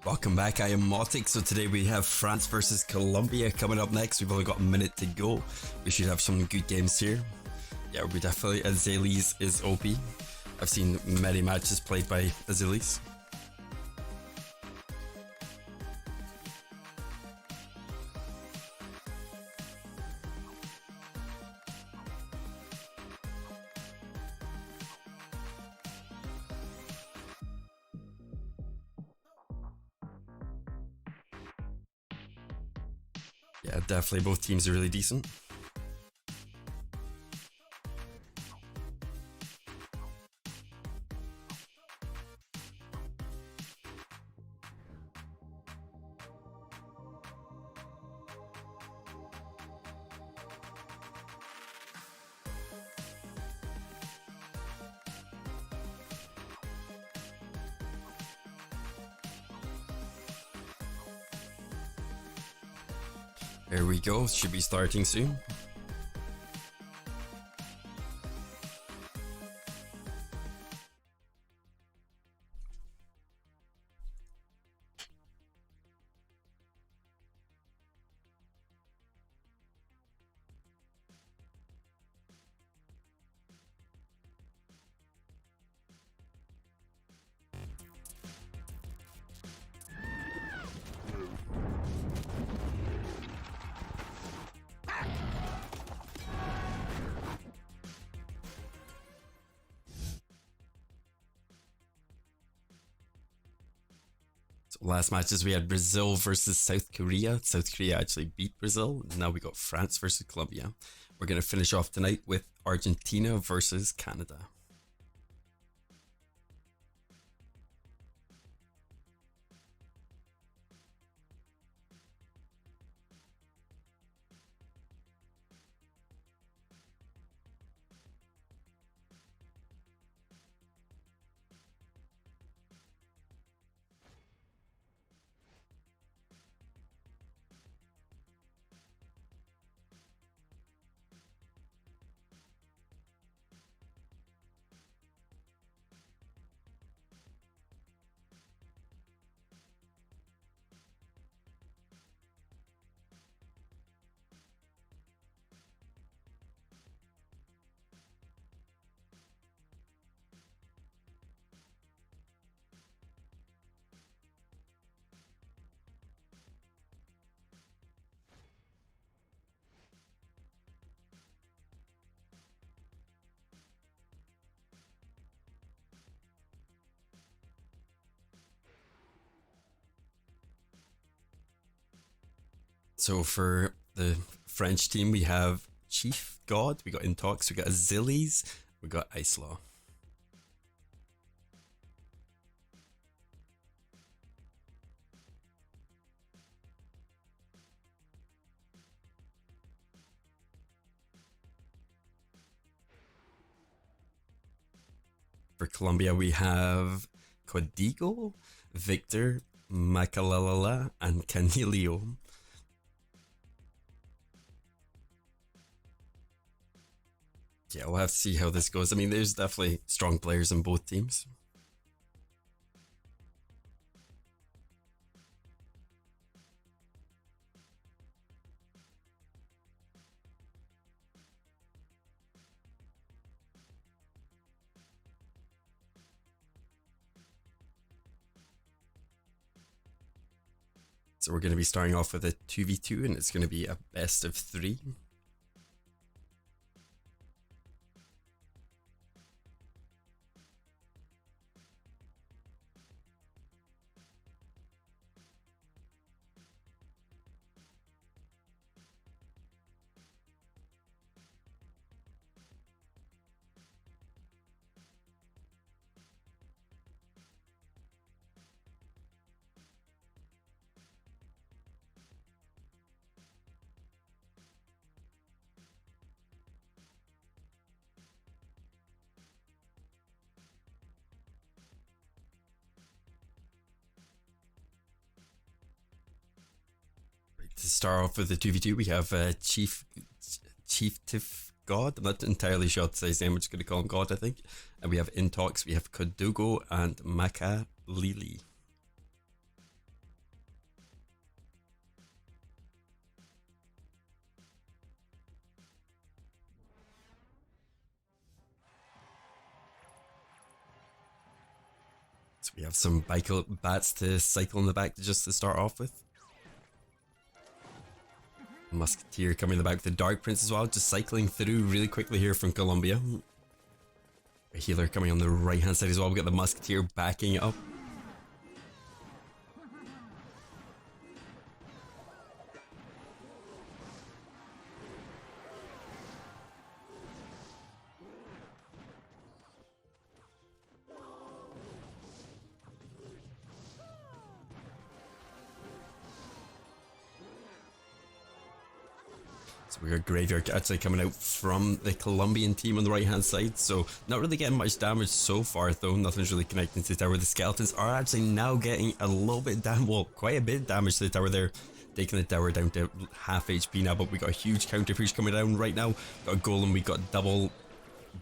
Welcome back, I am Motic. So today we have France versus Colombia coming up next. We've only got a minute to go. We should have some good games here. Yeah, we definitely, Azelis is OP. I've seen many matches played by Azelis. Yeah, definitely both teams are really decent. There we go, should be starting soon. Last matches we had Brazil versus South Korea. South Korea actually beat Brazil. Now we got France versus Colombia. We're going to finish off tonight with Argentina versus Canada. So for the French team, we have Chief God, we got Intox, we got Azilis, we got Ice Law. For Colombia, we have Codigo, Victor, Macalalala, and Canilio. Yeah, we'll have to see how this goes. I mean, there's definitely strong players in both teams. So we're going to be starting off with a 2v2, and it's going to be a best of 3. To start off with the 2v2, we have Chief Tiff God. I'm not entirely sure how to say his name, we're just going to call him God, I think. And we have Intox, we have Kodugo and Maka Lili. So we have some bats to cycle in the back just to start off with. Musketeer coming in the back with the Dark Prince as well, just cycling through really quickly here from Colombia. A healer coming on the right hand side as well. We got the Musketeer backing up. So we got Graveyard actually coming out from the Colombian team on the right hand side, so not really getting much damage so far though. Nothing's really connecting to the tower. The skeletons are actually now getting a little bit damage, well, quite a bit of damage to the tower there, taking the tower down to half HP now. But we got a huge counter push coming down right now. Got a Golem, we got double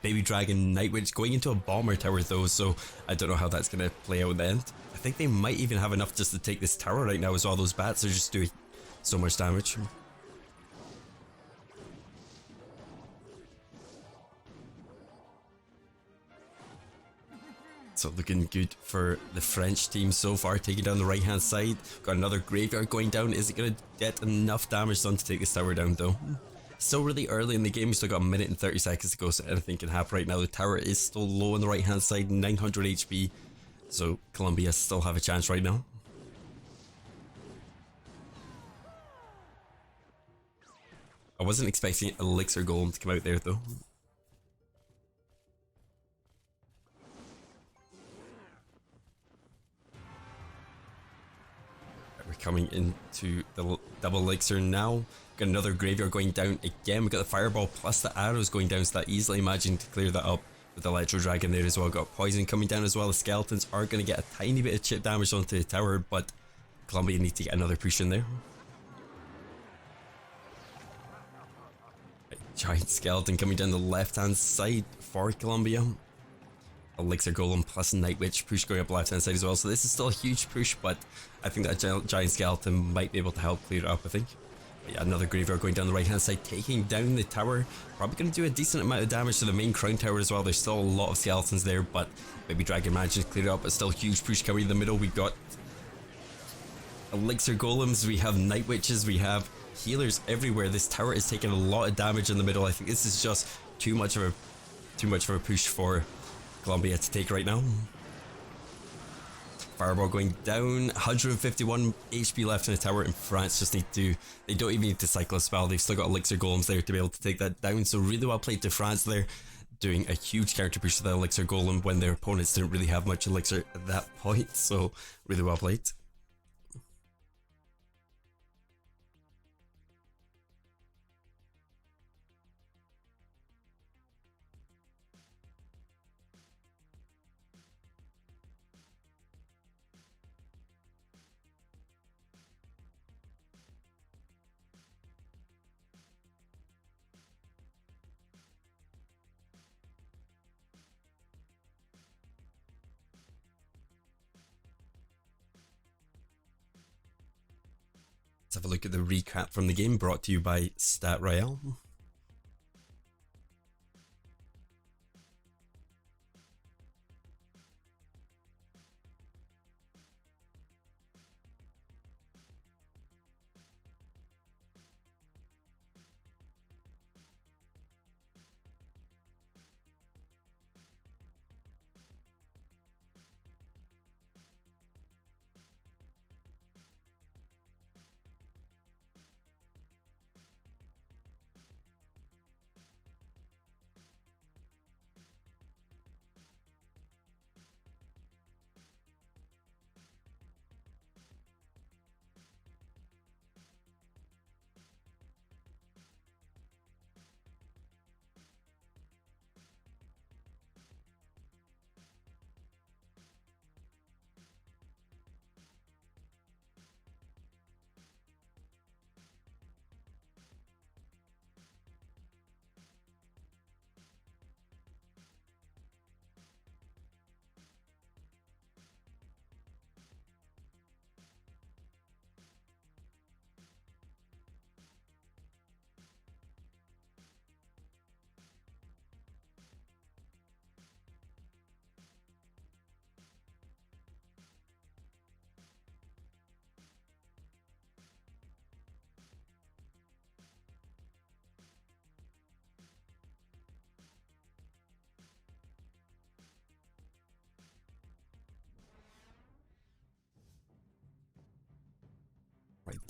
Baby Dragon, Night Witch going into a bomber tower though, so I don't know how that's going to play out in the end. I think they might even have enough just to take this tower right now as well. Those bats are just doing so much damage. So looking good for the French team so far, taking down the right hand side. Got another Graveyard going down. Is it going to get enough damage done to take this tower down though? Still really early in the game, we still got a minute and 30 seconds to go, so anything can happen right now. The tower is still low on the right hand side, 900 HP, so Colombia still have a chance right now. I wasn't expecting Elixir Golem to come out there though. We're coming into the double Elixir now. Got another Graveyard going down again. We got the Fireball plus the arrows going down, so that easily imagine to clear that up with the Electro Dragon there as well. Got Poison coming down as well. The Skeletons are going to get a tiny bit of chip damage onto the tower, but Colombia need to get another push in there. Giant Skeleton coming down the left hand side for Colombia. Elixir Golem plus Night Witch push going up left hand side as well, so this is still a huge push, but I think that giant skeleton might be able to help clear it up, I think. But yeah, another Graveyard going down the right hand side, taking down the tower. Probably going to do a decent amount of damage to the main crown tower as well. There's still a lot of skeletons there, but Baby Dragon manages to clear it up. But still huge push coming in the middle. We've got Elixir Golems, we have Night Witches, we have healers everywhere. This tower is taking a lot of damage in the middle. I think this is just too much of a push for Colombia to take right now. Fireball going down, 151 HP left in the tower, and France just they don't even need to cycle a spell. They've still got Elixir Golems there to be able to take that down, so really well played to France there, doing a huge counter push to the Elixir Golem when their opponents didn't really have much Elixir at that point, so really well played. Let's have a look at the recap from the game, brought to you by Stat Royale.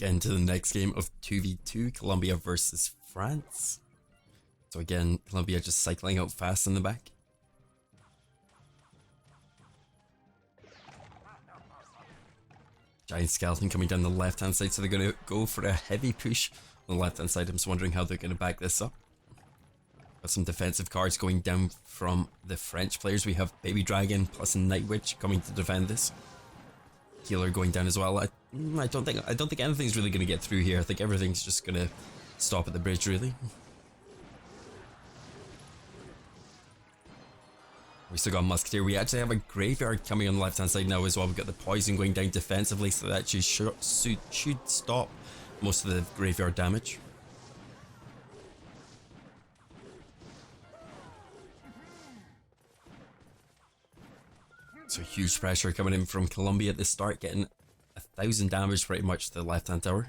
again to the next game of 2v2, Colombia versus France. So again, Colombia just cycling out fast in the back. Giant skeleton coming down the left hand side, so they're going to go for a heavy push on the left hand side. I'm just wondering how they're going to back this up. Got some defensive cards going down from the French players. We have Baby Dragon plus Night Witch coming to defend this. Healer going down as well. I don't think anything's really going to get through here. I think everything's just going to stop at the bridge, really. We still got Musketeer. We actually have a Graveyard coming on the left hand side now as well. We've got the Poison going down defensively, so that actually should stop most of the Graveyard damage. So huge pressure coming in from Colombia at the start, getting 1,000 damage pretty much to the left hand tower.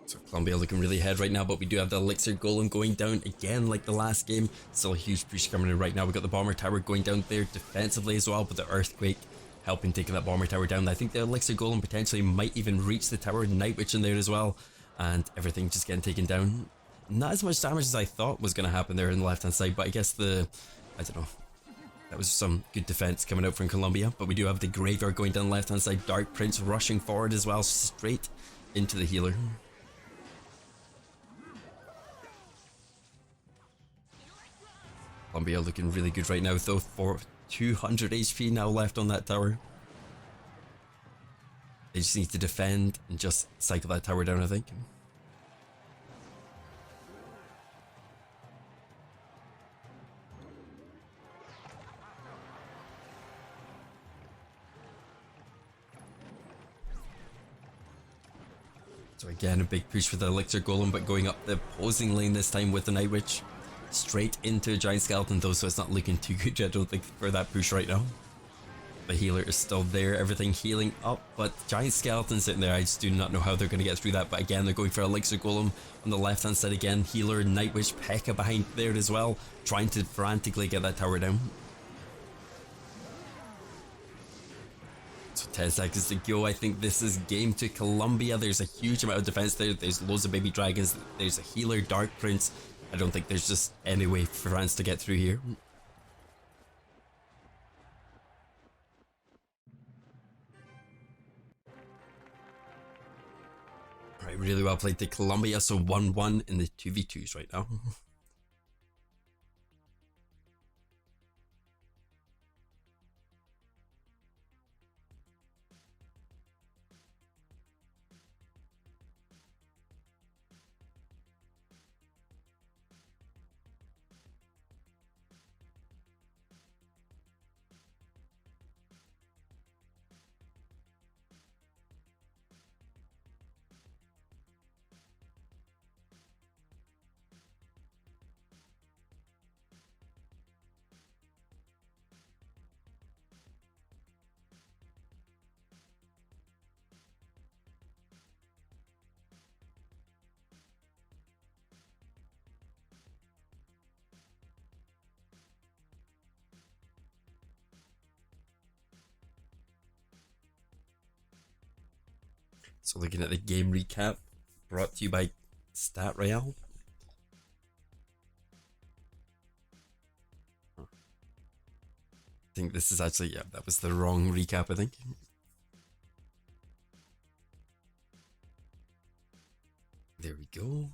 So Colombia looking really ahead right now, but we do have the Elixir Golem going down again like the last game. Still a huge push coming in right now. We've got the Bomber Tower going down there defensively as well, but the Earthquake helping taking that Bomber Tower down. I think the Elixir Golem potentially might even reach the tower. Night Witch in there as well, and everything just getting taken down. Not as much damage as I thought was going to happen there on the left hand side, but I guess I don't know. That was some good defense coming out from Colombia, but we do have the Graveyard going down the left hand side. Dark Prince rushing forward as well, straight into the healer. Colombia looking really good right now though, for 200 HP now left on that tower. They just need to defend and just cycle that tower down, I think. So again, a big push for the Elixir Golem, but going up the opposing lane this time with the Night Witch. Straight into a Giant Skeleton though, so it's not looking too good, I don't think, for that push right now. The healer is still there, everything healing up, but Giant Skeleton sitting there, I just do not know how they're going to get through that. But again, they're going for Elixir Golem on the left hand side again. Healer, Night Witch, P.E.K.K.A behind there as well, trying to frantically get that tower down. So 10 seconds to go. I think this is game to Colombia. There's a huge amount of defense there. There's loads of Baby Dragons. There's a healer, Dark Prince. I don't think there's just any way for France to get through here. Right, really well played to Colombia, so 1-1 in the 2v2s right now. So looking at the game recap, brought to you by Stat Royale. I think this is actually, yeah, that was the wrong recap, I think. There we go.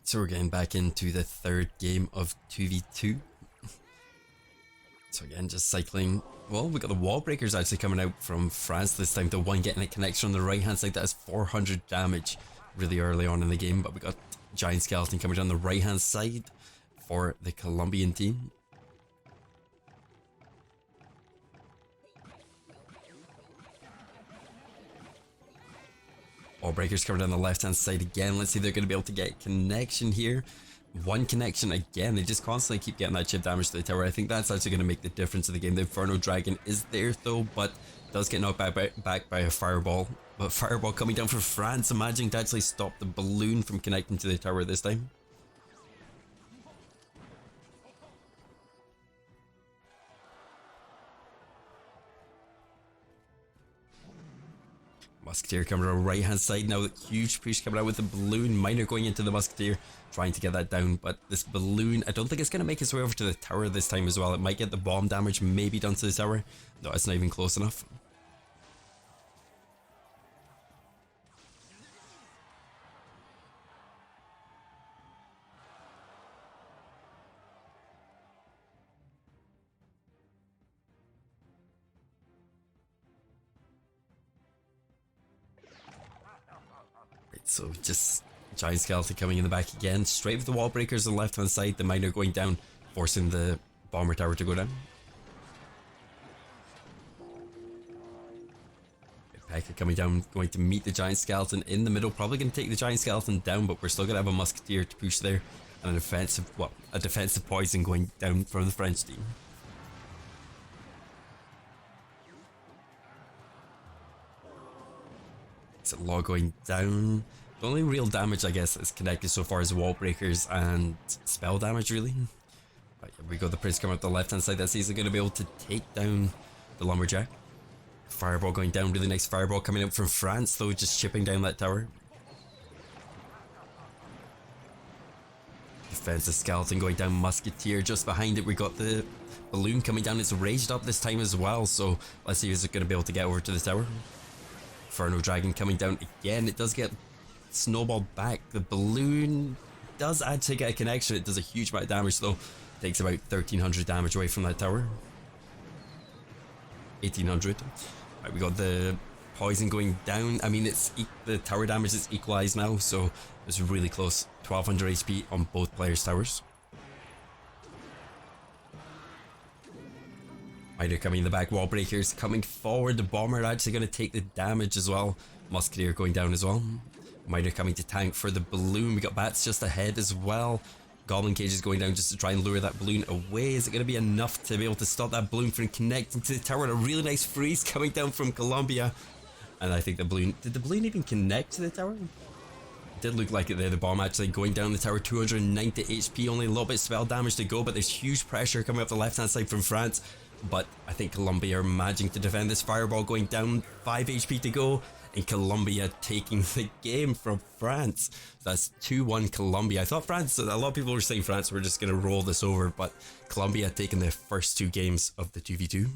So we're getting back into the third game of 2v2. So again, just cycling. Well, we got the wall breakers actually coming out from France this time. The one getting a connection on the right hand side that has 400 damage really early on in the game. But we got giant skeleton coming down the right hand side for the Colombian team. Wall breakers coming down the left hand side again. Let's see if they're going to be able to get connection here. One connection again. They just constantly keep getting that chip damage to the tower. I think that's actually going to make the difference in the game. The Inferno Dragon is there though, but does get knocked back by a fireball. But fireball coming down from France, managing to actually stop the balloon from connecting to the tower this time. Musketeer coming around right hand side now. Huge push coming out with the balloon. Miner going into the Musketeer, trying to get that down. But this balloon, I don't think it's going to make its way over to the tower this time as well. It might get the bomb damage maybe done to the tower. No, it's not even close enough. So just giant skeleton coming in the back again, straight with the wall breakers on the left hand side, the miner going down, forcing the bomber tower to go down. P.E.K.K.A coming down, going to meet the giant skeleton in the middle, probably going to take the giant skeleton down, but we're still going to have a musketeer to push there, and a defensive poison going down from the French team. So law going down. The only real damage, I guess, is connected so far is wall breakers and spell damage, really. But here we go, the prince coming up the left hand side. That's easily going to be able to take down the lumberjack. Fireball going down, really nice fireball coming out from France, though, just chipping down that tower. Defensive skeleton going down, musketeer just behind it. We got the balloon coming down. It's raised up this time as well, so let's see if it's going to be able to get over to the tower. Inferno Dragon coming down again. It does get snowballed back. The balloon does actually get a connection. It does a huge amount of damage though. Takes about 1300 damage away from that tower. 1800. Right, we got the poison going down. I mean, the tower damage is equalized now, so it's really close. 1200 HP on both players' towers. Miner coming in the back, wall breakers coming forward. The bomber actually going to take the damage as well. Musketeer going down as well. Miner coming to tank for the balloon. We got bats just ahead as well. Goblin cage is going down just to try and lure that balloon away. Is it going to be enough to be able to stop that balloon from connecting to the tower? And a really nice freeze coming down from Colombia. And I think the balloon, did the balloon even connect to the tower? It did look like it there. The bomb actually going down the tower. 290 HP, only a little bit of spell damage to go, but there's huge pressure coming up the left hand side from France. But I think Colombia are managing to defend this. Fireball going down, 5 HP to go, and Colombia taking the game from France. That's 2-1 Colombia. I thought France, a lot of people were saying France were just going to roll this over, but Colombia taking their first 2 games of the 2v2.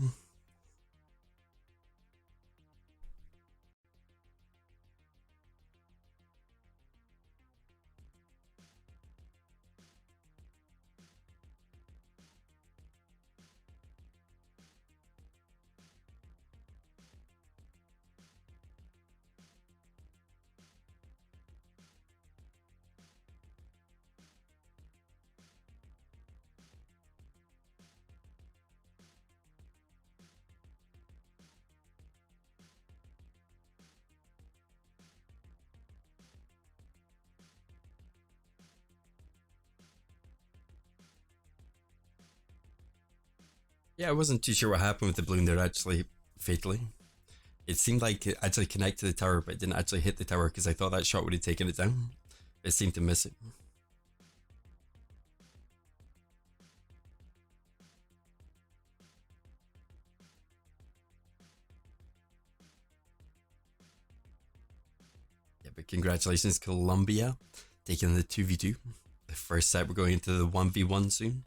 Yeah, I wasn't too sure what happened with the balloon there actually, fatally. It seemed like it actually connected to the tower, but it didn't actually hit the tower because I thought that shot would have taken it down. It seemed to miss it. Yeah, but congratulations, Colombia, taking the 2v2. The first set, we're going into the 1v1 soon.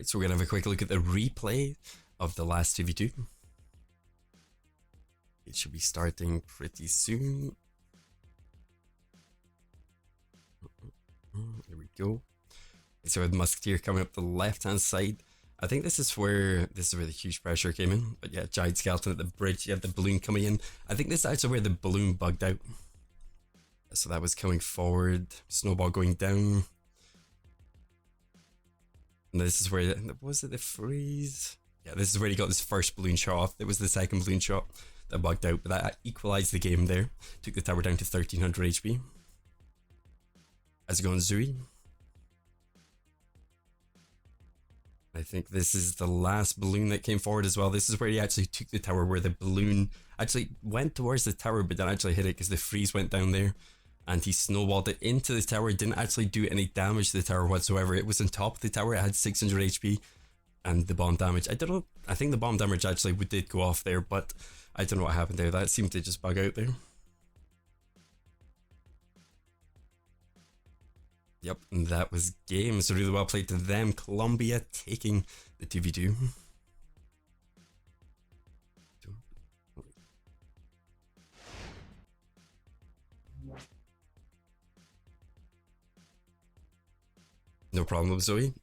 Right, so we're gonna have a quick look at the replay of the last 2v2. It should be starting pretty soon. There we go. So with Musketeer coming up the left hand side. I think this is where the huge pressure came in. But yeah, Giant Skeleton at the bridge. You have the balloon coming in. I think this is actually where the balloon bugged out. So that was coming forward. Snowball going down. And this is where, was it the freeze? Yeah, this is where he got his first balloon shot off. It was the second balloon shot that bugged out, but that equalized the game there. Took the tower down to 1300 HP. How's it going, Zooey? I think this is the last balloon that came forward as well. This is where he actually took the tower, where the balloon actually went towards the tower, but didn't actually hit it because the freeze went down there. And he snowballed it into the tower. Didn't actually do any damage to the tower whatsoever. It was on top of the tower. It had 600 HP. And the bomb damage, I don't know. I think the bomb damage actually did go off there, but I don't know what happened there. That seemed to just bug out there. Yep, and that was game. So really well played to them. Colombia taking the 2v2. No problem, Zoe.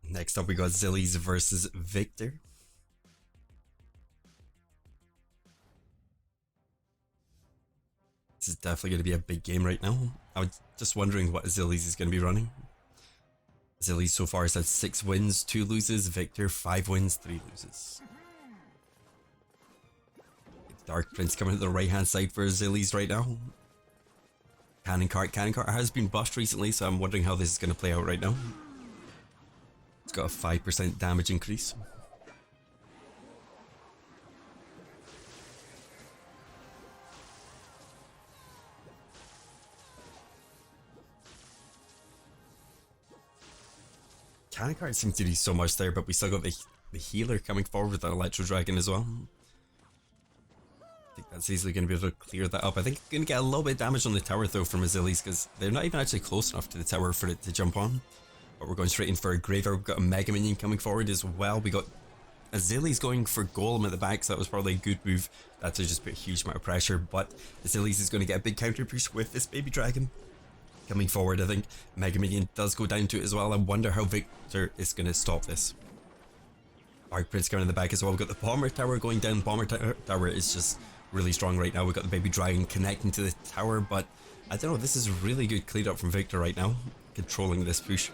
Next up, we got Zillies versus Victor. This is definitely going to be a big game right now. I was just wondering what Zillies is going to be running. Zillies so far has had 6 wins, 2 loses. Victor, 5 wins, 3 loses. Dark Prince coming to the right hand side for Zillies right now. Cannon Cart has been buffed recently, so I'm wondering how this is going to play out right now. It's got a 5% damage increase. Cannon Cart seems to do so much there, but we still got the healer coming forward with an Electro Dragon as well. I think that's easily going to be able to clear that up. I think going to get a little bit of damage on the tower though from Azili's, because they're not even actually close enough to the tower for it to jump on. But we're going straight in for a Graveyard. We've got a Mega Minion coming forward as well. We got Azili's going for Golem at the back, so that was probably a good move. That's just put a huge amount of pressure, but Azili's is going to get a big counter push with this Baby Dragon coming forward. I think Mega Minion does go down to it as well. I wonder how Victor is going to stop this. Dark Prince coming in the back as well. We've got the Bomber Tower going down. Bomber Tower is just really strong right now. We've got the Baby Dragon connecting to the tower, but I don't know, this is really good clean up from Victor right now, controlling this push.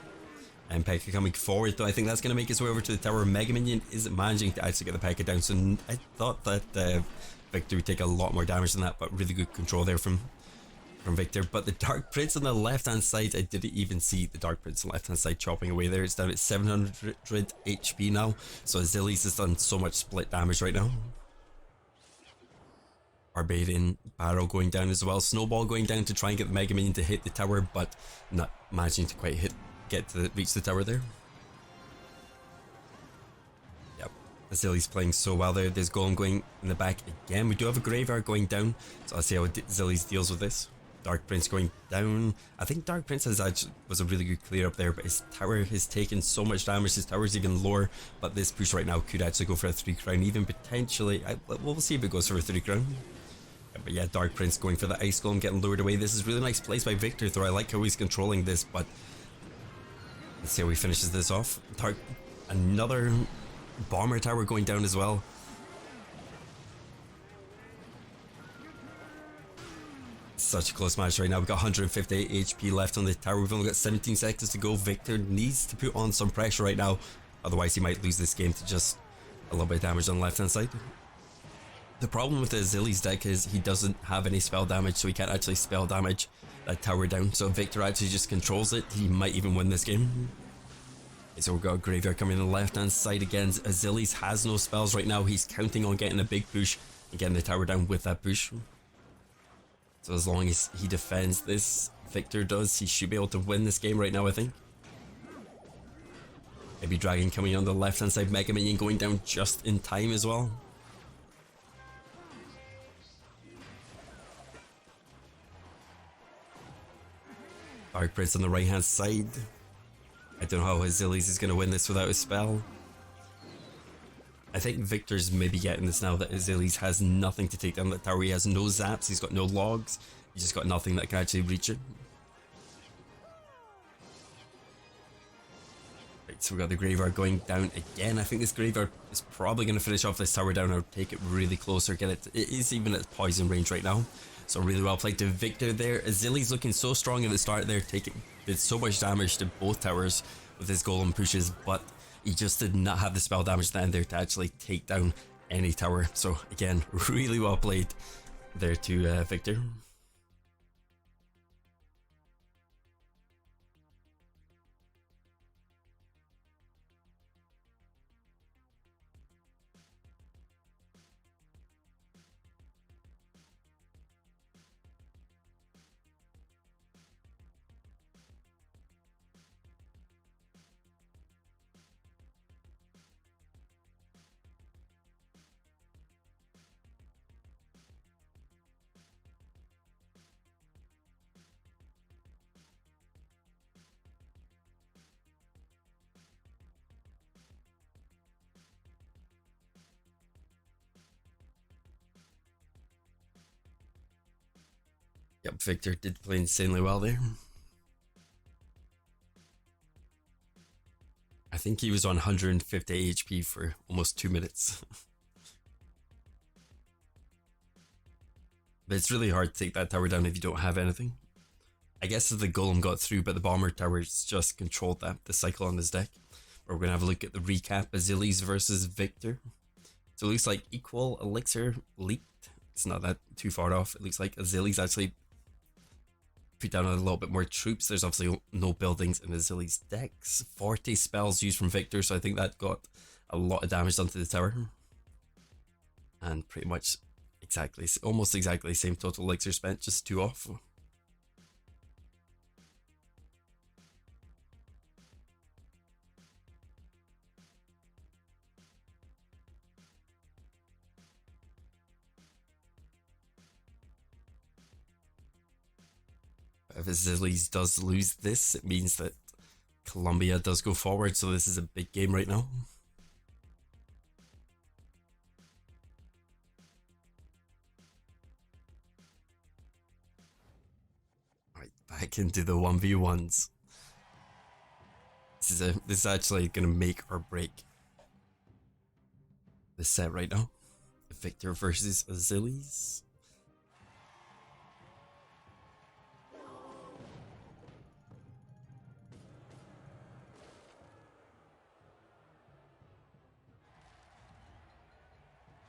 And P.E.K.K.A coming forward, though I think that's going to make his way over to the tower. Mega Minion isn't managing to actually get the P.E.K.K.A down, so I thought that Victor would take a lot more damage than that, but really good control there from Victor. But the Dark Prince on the left hand side, I didn't even see the Dark Prince on the left hand side chopping away there. It's down at 700 HP now, so Azili's has done so much split damage right now. Barbarian Barrow going down as well. Snowball going down to try and get the Mega Minion to hit the tower, but not managing to quite reach the tower there. Yep, Azili's playing so well there. There's Golem going in the back again. We do have a Graveyard going down, so I'll see how Azili's deals with this. Dark Prince going down. I think Dark Prince was a really good clear up there, but his tower has taken so much damage. His tower's even lower, but this push right now could actually go for a 3 crown, even potentially. We'll see if it goes for a 3 crown. But yeah, Dark Prince going for the Ice Golem, getting lured away. This is really nice place by Victor, though. I like how he's controlling this, but let's see how he finishes this off. Another Bomber Tower going down as well. Such a close match right now. We've got 158 HP left on the tower. We've only got 17 seconds to go. Victor needs to put on some pressure right now, otherwise he might lose this game to just a little bit of damage on the left hand side. The problem with the Azili's deck is he doesn't have any spell damage, so he can't actually spell damage that tower down. So if Victor actually just controls it, he might even win this game. So we've got a Graveyard coming on the left hand side again. Azili's has no spells right now. He's counting on getting a big push and getting the tower down with that push. So as long as he defends this, Victor does, he should be able to win this game right now, I think. Maybe Dragon coming on the left hand side, Mega Minion going down just in time as well. Dark Prince on the right hand side. I don't know how Azilius is going to win this without a spell. I think Victor's maybe getting this now that Azilius has nothing to take down that tower. He has no zaps, he's got no logs, he's just got nothing that can actually reach it. Right, so we got the Graveyard going down again. I think this Graveyard is probably going to finish off this tower down or take it really close or get it. It is even at poison range right now. So really well played to Victor there. Azilius looking so strong at the start there, did so much damage to both towers with his golem pushes, but he just did not have the spell damage then there to actually take down any tower. So again, really well played there to Victor. Yep, Victor did play insanely well there. I think he was on 150 HP for almost 2 minutes. But it's really hard to take that tower down if you don't have anything. I guess if the golem got through, but the bomber towers just controlled the cycle on his deck. We're going to have a look at the recap. Azilius versus Victor. So it looks like equal elixir leaked. It's not that too far off. It looks like Azilius actually put down a little bit more troops. There's obviously no buildings in Azilius decks. 40 spells used from Victor, so I think that got a lot of damage done to the tower. And pretty much almost exactly the same total elixir spent, just 2 off. If Azilius does lose this, it means that Colombia does go forward, so this is a big game right now. Right, back into the 1v1s. This is actually going to make or break the set right now. Victor versus Azilius.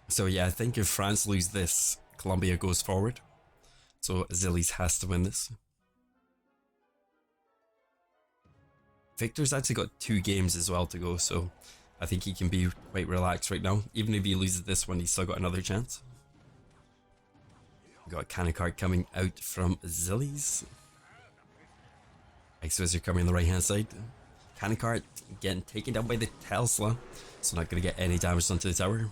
So yeah, I think if France lose this, Colombia goes forward. So Azilius has to win this. Victor's actually got 2 games as well to go, so I think he can be quite relaxed right now. Even if he loses this one, he's still got another chance. We've got a cannon card coming out from Azilius. Ice Wizard coming on the right hand side. Cannon card getting taken down by the Tesla, so not going to get any damage done to the tower.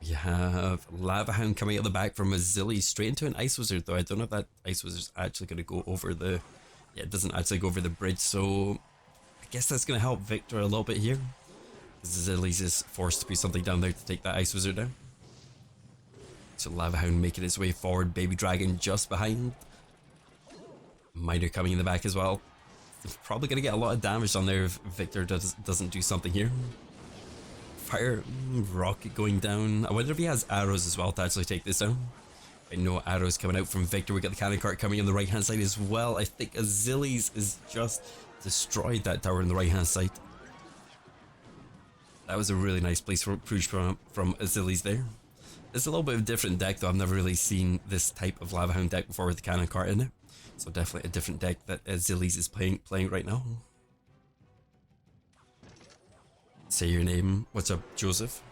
We have Lava Hound coming out the back from Azilius straight into an Ice Wizard, though I don't know if that Ice Wizard's actually going to go over the... Yeah, it doesn't actually go over the bridge, so I guess that's going to help Victor a little bit here. Azilius is forced to put something down there to take that Ice Wizard down. So Lava Hound making its way forward, Baby Dragon just behind. Miner coming in the back as well. Probably going to get a lot of damage on there if Victor doesn't do something here. Fire rocket going down. I wonder if he has arrows as well to actually take this down. I know arrows coming out from Victor. We got the cannon cart coming on the right hand side as well. I think Azilius is just destroyed that tower on the right hand side. That was a really nice place for push from Azilius there. It's a little bit of a different deck though. I've never really seen this type of Lava Hound deck before with the cannon cart in it. So definitely a different deck that Azilius is playing right now. Say your name. What's up, Joseph?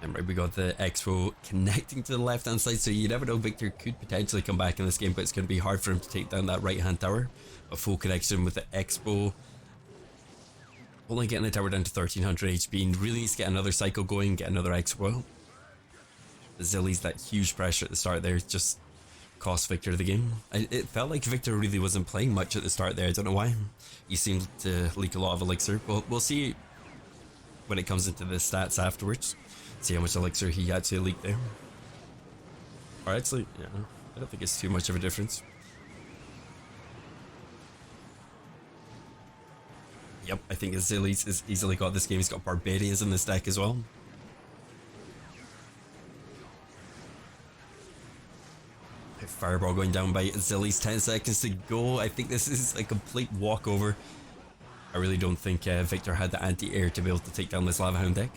And right, we got the Expo connecting to the left hand side, so you never know, Victor could potentially come back in this game, but it's going to be hard for him to take down that right hand tower. A full connection with the Expo. Only getting the tower down to 1300 HP, and really needs to get another cycle going, get another Expo. The Zillies, that huge pressure at the start there, just cost Victor the game. It felt like Victor really wasn't playing much at the start there, I don't know why. He seemed to leak a lot of elixir, but we'll see when it comes into the stats afterwards. See how much elixir he actually leaked there. Or actually, yeah, I don't think it's too much of a difference. Yep, I think Zillies has easily got this game. He's got Barbarians in this deck as well. Fireball going down by Zillies, 10 seconds to go. I think this is a complete walkover. I really don't think Victor had the anti-air to be able to take down this Lava Hound deck.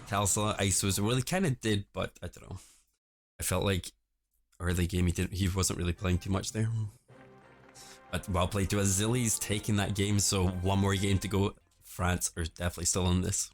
Talsa, Ice was, well, he kind of did, but I don't know. I felt like early game he wasn't really playing too much there. But well played to Zillies taking that game, so one more game to go. France are definitely still in this.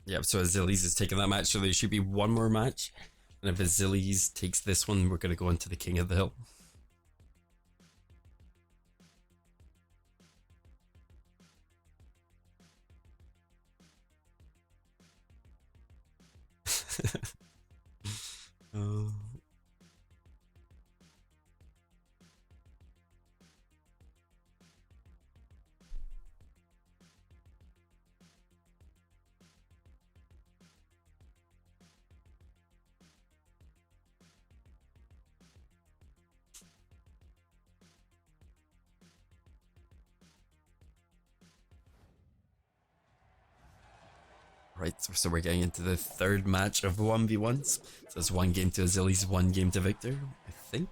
Yep, so Zillies is taking that match, so there should be one more match. And if Zillies takes this one, we're going to go into the King of the Hill. Right, so we're getting into the third match of 1v1s. So it's one game to Zillies, one game to Victor, I think.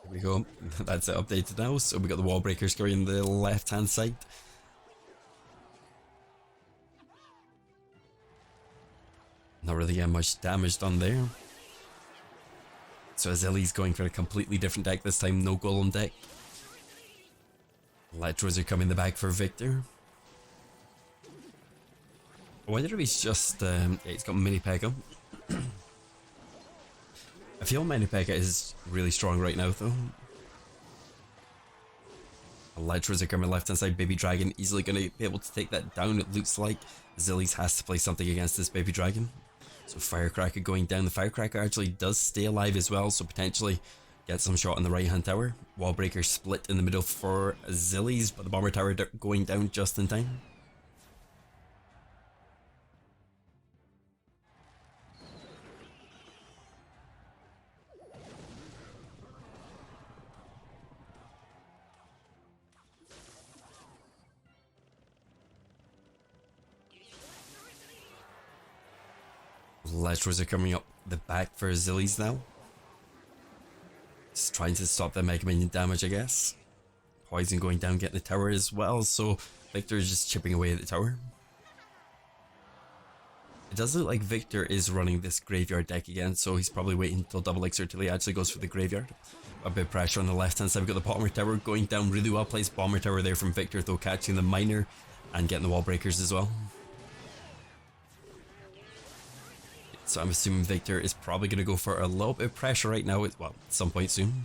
Here we go. That's it updated now. So we got the wall breakers going on the left hand side. Not really getting much damage done there. So Zillies going for a completely different deck this time, no Golem deck. Electros are coming the back for Victor. I wonder if he's just, he's got Mini Pekka. I feel Mini Pekka is really strong right now though. Electros are coming left hand side, Baby Dragon easily going to be able to take that down. It looks like Zillies has to play something against this Baby Dragon. So Firecracker going down. The Firecracker actually does stay alive as well, so potentially get some shot on the right hand tower. Wallbreaker split in the middle for Zillies, but the Bomber Tower going down just in time. Electros are coming up the back for Zillies now. Just trying to stop the Mega Minion damage, I guess. Poison going down, getting the tower as well, so Victor is just chipping away at the tower. It does look like Victor is running this graveyard deck again, so he's probably waiting until double elixir till he actually goes for the graveyard. A bit of pressure on the left hand side. We've got the Bomber Tower going down, really well placed Bomber Tower there from Victor, though catching the miner and getting the wall breakers as well. So I'm assuming Victor is probably going to go for a little bit of pressure right now, well, at some point soon.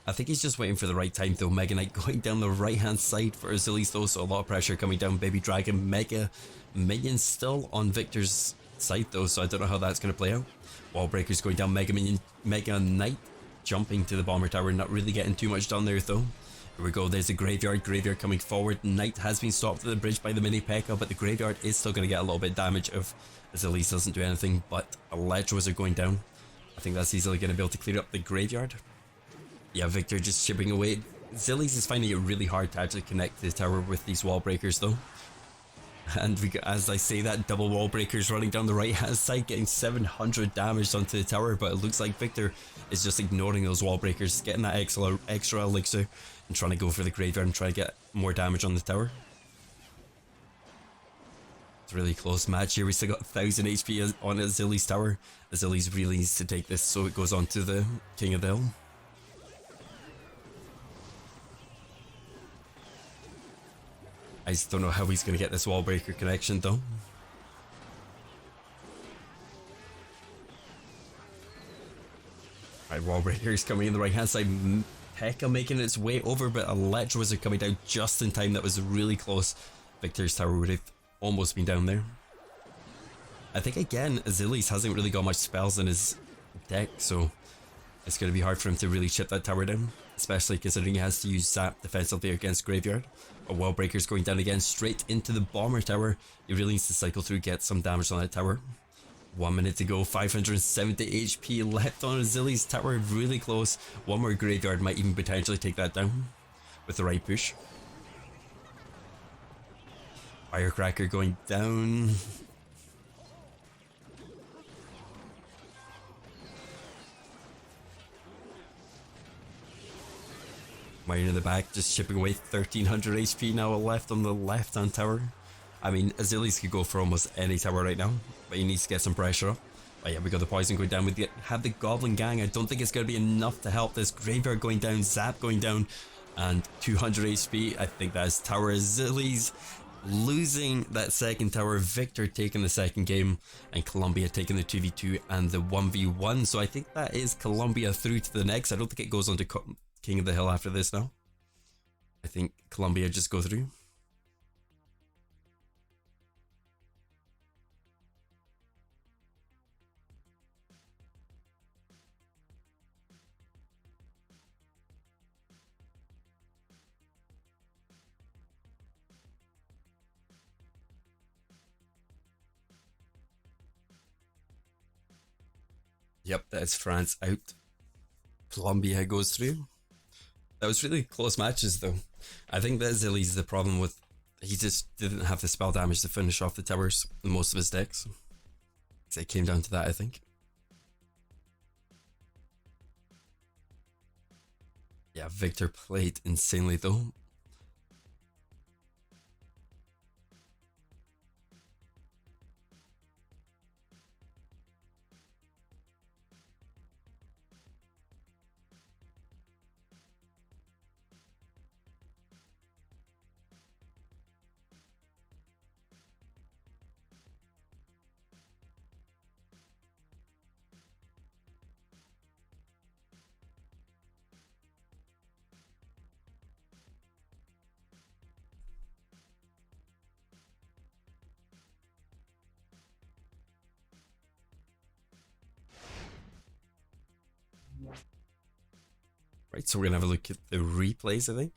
I think he's just waiting for the right time though. Mega Knight going down the right hand side for Achilles though, so a lot of pressure coming down. Baby Dragon, Mega Minion still on Victor's side though, so I don't know how that's going to play out. Wall Breakers going down, Mega Minion, Mega Knight jumping to the bomber tower, not really getting too much done there though. Here we go, there's a Graveyard coming forward. Knight has been stopped at the bridge by the mini P.E.K.K.A, but the Graveyard is still going to get a little bit of damage if Achilles doesn't do anything, but Electros are going down. I think that's easily going to be able to clear up the Graveyard. Yeah, Victor just chipping away. Zillies is finding it really hard to actually connect to the tower with these wall breakers though. And we, as I say that, double wall breakers running down the right hand side, getting 700 damage onto the tower, but it looks like Victor is just ignoring those wall breakers, getting that extra elixir and trying to go for the Graveyard and try to get more damage on the tower. It's a really close match here. We still got 1000 HP on Zillies tower. Zillies really needs to take this so it goes on to the King of the Hill. I just don't know how he's going to get this wall breaker connection though. Right, wall breakers coming in the right hand side. P.E.K.K.A making its way over, but Electros are coming down just in time. That was really close. Victor's tower would have almost been down there. I think again, Achilles hasn't really got much spells in his deck, so it's going to be hard for him to really chip that tower down, especially considering he has to use Zap defensively against Graveyard. A wall breaker's going down again, straight into the bomber tower. He really needs to cycle through, get some damage on that tower. 1 minute to go, 570 HP left on Achilles tower, really close. One more Graveyard might even potentially take that down with the right push. Firecracker going down. Mine in the back, just chipping away. 1300 HP now left on the left hand tower. I mean, Achilles could go for almost any tower right now, but he needs to get some pressure up. Oh yeah, we got the poison going down. We have the Goblin Gang. I don't think it's going to be enough to help this. Graveyard going down, Zap going down, and 200 HP. I think that's tower. Achilles losing that second tower. Victor taking the second game, and Colombia taking the 2v2 and the 1v1. So I think that is Colombia through to the next. I don't think it goes on to King of the Hill after this now. I think Colombia just go through. Yep, that's France out. Colombia goes through. That was really close matches though. I think that Zillies is the problem with, he just didn't have the spell damage to finish off the towers in most of his decks. So it came down to that, I think. Yeah, Victor played insanely though. Right, so we're gonna have a look at the replays, I think.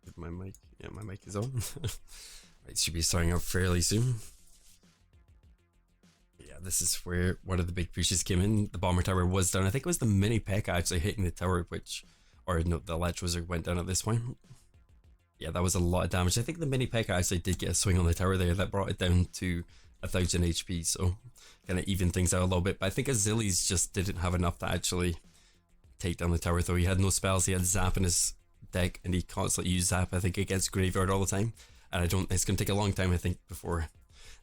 Get my mic, yeah, my mic is on. Right, should be starting up fairly soon. Yeah, this is where one of the big pushes came in. The bomber tower was down. I think it was the mini P.E.K.K.A actually hitting the tower, which, or no, the Electros went down at this point. Yeah, that was a lot of damage. I think the mini P.E.K.K.A actually did get a swing on the tower there that brought it down to 1000 HP, so kind of even things out a little bit. But I think Achilles just didn't have enough to actually take down the tower though. He had no spells, he had Zap in his deck, and he constantly used Zap, I think, against Graveyard all the time. And it's going to take a long time, I think, before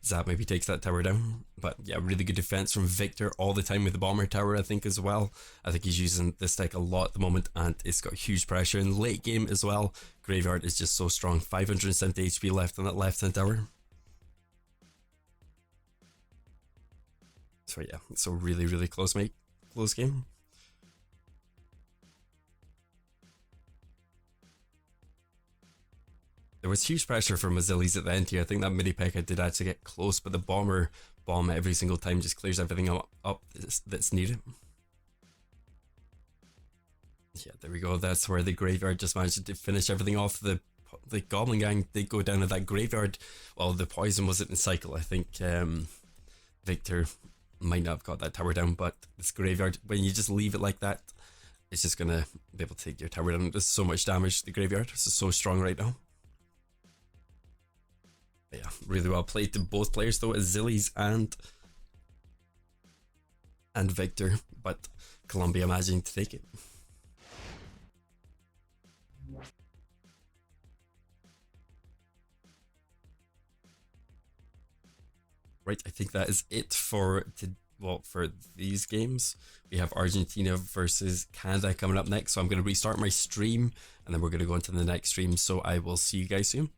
Zap maybe takes that tower down. But yeah, really good defense from Victor all the time with the bomber tower, I think, as well. I think he's using this deck a lot at the moment, and it's got huge pressure in late game as well. Graveyard is just so strong. 570 HP left on that left hand tower. So yeah, it's a really, really close game. There was huge pressure from Azili's at the end here. I think that mini P.E.K.K.A did actually get close, but the bomber bomb every single time just clears everything up that's needed. Yeah, there we go. That's where the graveyard just managed to finish everything off. The Goblin Gang did go down to that graveyard. Well, the poison wasn't in cycle. I think Victor might not have got that tower down, but this graveyard, when you just leave it like that, it's just gonna be able to take your tower down. There's so much damage. The graveyard is so strong right now. But yeah, really well played to both players though, Azili's and Victor, but Colombia managing to take it. Right, I think that is it for for these games. We have Argentina versus Canada coming up next, so I'm going to restart my stream and then we're going to go into the next stream, so I will see you guys soon.